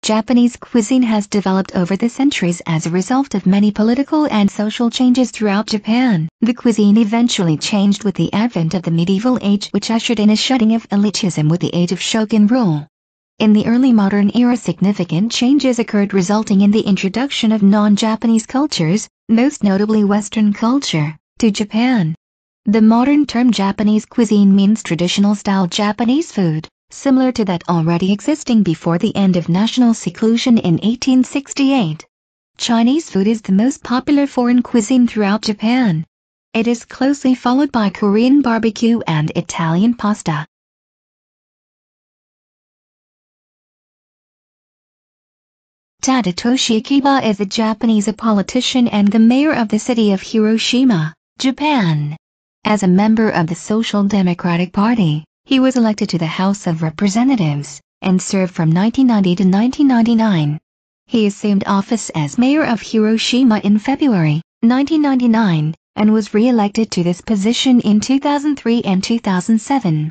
Japanese cuisine has developed over the centuries as a result of many political and social changes throughout Japan. The cuisine eventually changed with the advent of the medieval age, which ushered in a shedding of elitism with the age of shogun rule. In the early modern era, significant changes occurred, resulting in the introduction of non-Japanese cultures, most notably Western culture, to Japan. The modern term Japanese cuisine means traditional-style Japanese food, similar to that already existing before the end of national seclusion in 1868. Chinese food is the most popular foreign cuisine throughout Japan. It is closely followed by Korean barbecue and Italian pasta. Tadatoshi Akiba is a Japanese politician and the mayor of the city of Hiroshima, Japan. As a member of the Social Democratic Party, he was elected to the House of Representatives, and served from 1990 to 1999. He assumed office as mayor of Hiroshima in February 1999, and was re-elected to this position in 2003 and 2007.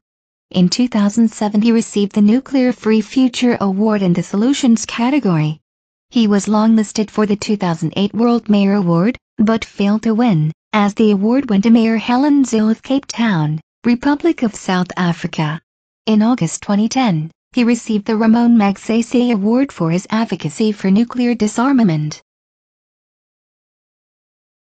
In 2007 he received the Nuclear Free Future Award in the Solutions category. He was longlisted for the 2008 World Mayor Award, but failed to win, as the award went to Mayor Helen Zille of Cape Town, Republic of South Africa. In August 2010, he received the Ramon Magsaysay Award for his advocacy for nuclear disarmament.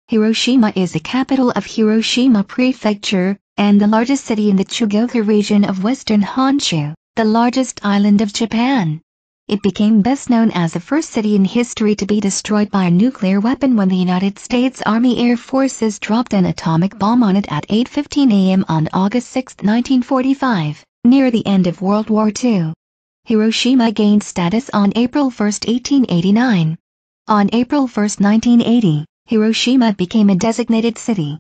Hiroshima is the capital of Hiroshima Prefecture, and the largest city in the Chugoku region of Western Honshu, the largest island of Japan. It became best known as the first city in history to be destroyed by a nuclear weapon when the United States Army Air Forces dropped an atomic bomb on it at 8:15 a.m. on August 6, 1945, near the end of World War II. Hiroshima gained status on April 1, 1889. On April 1, 1980, Hiroshima became a designated city.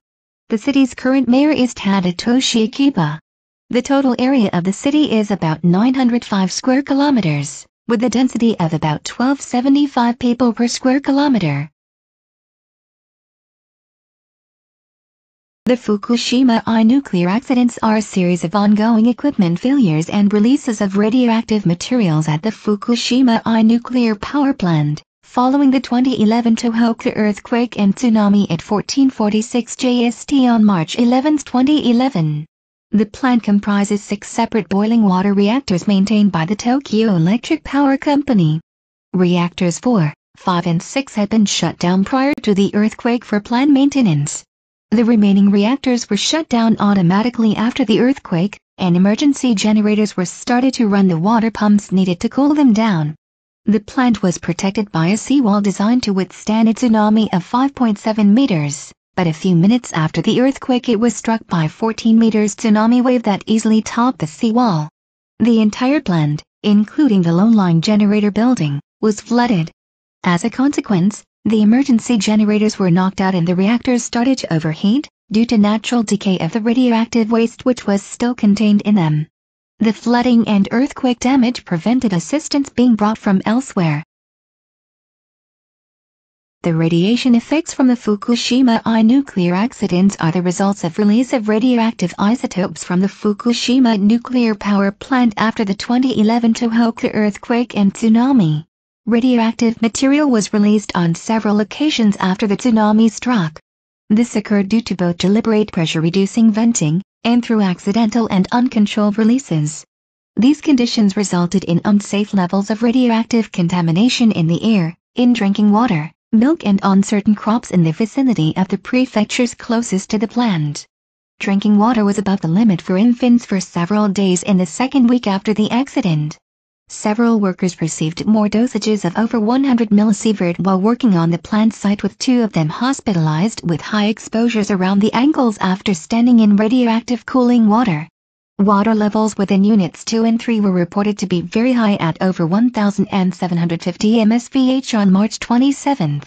The city's current mayor is Tadatoshi Akiba. The total area of the city is about 905 square kilometers, with a density of about 1275 people per square kilometer. The Fukushima I nuclear accidents are a series of ongoing equipment failures and releases of radioactive materials at the Fukushima I nuclear power plant, following the 2011 Tohoku earthquake and tsunami at 1446 JST on March 11, 2011. The plant comprises 6 separate boiling water reactors maintained by the Tokyo Electric Power Company. Reactors 4, 5 and 6 had been shut down prior to the earthquake for plant maintenance. The remaining reactors were shut down automatically after the earthquake, and emergency generators were started to run the water pumps needed to cool them down. The plant was protected by a seawall designed to withstand a tsunami of 5.7 meters. But a few minutes after the earthquake it was struck by a 14 meters tsunami wave that easily topped the seawall. The entire plant, including the low-lying generator building, was flooded. As a consequence, the emergency generators were knocked out and the reactors started to overheat, due to natural decay of the radioactive waste which was still contained in them. The flooding and earthquake damage prevented assistance being brought from elsewhere. The radiation effects from the Fukushima I nuclear accidents are the results of release of radioactive isotopes from the Fukushima nuclear power plant after the 2011 Tohoku earthquake and tsunami. Radioactive material was released on several occasions after the tsunami struck. This occurred due to both deliberate pressure-reducing venting, and through accidental and uncontrolled releases. These conditions resulted in unsafe levels of radioactive contamination in the air, in drinking water, milk and on certain crops in the vicinity of the prefectures closest to the plant. Drinking water was above the limit for infants for several days in the second week after the accident. Several workers received more dosages of over 100 millisievert while working on the plant site, with 2 of them hospitalized with high exposures around the ankles after standing in radioactive cooling water. Water levels within Units 2 and 3 were reported to be very high at over 1,750 mSvh on March 27.